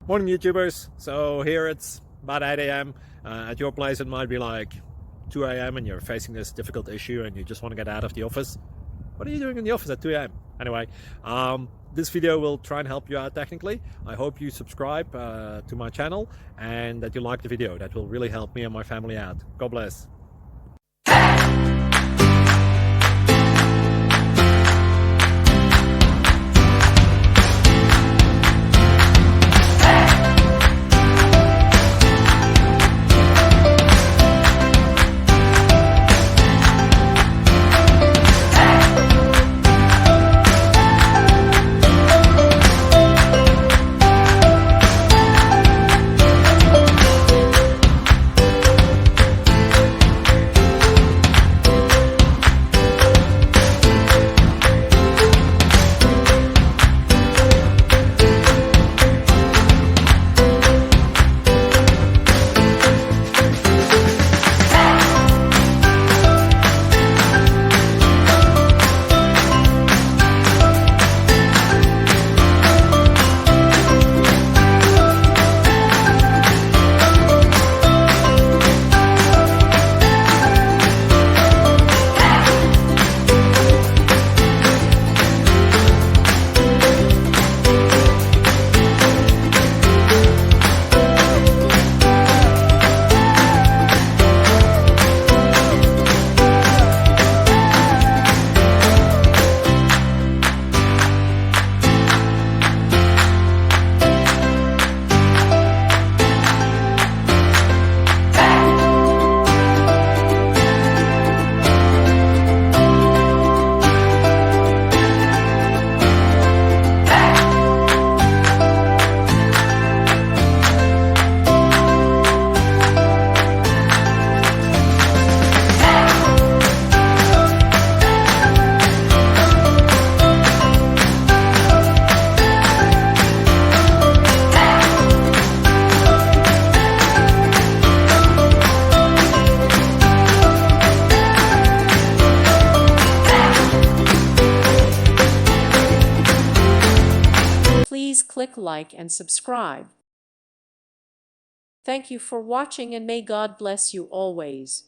Morning YouTubers. So here it's about 8 a.m. At your place it might be like 2 a.m. and you're facing this difficult issue and you just want to get out of the office. What are you doing in the office at 2 a.m.? Anyway, this video will try and help you out technically. I hope you subscribe to my channel and that you like the video. That will really help me and my family out. God bless. Please click like and subscribe. Thank you for watching and may God bless you always.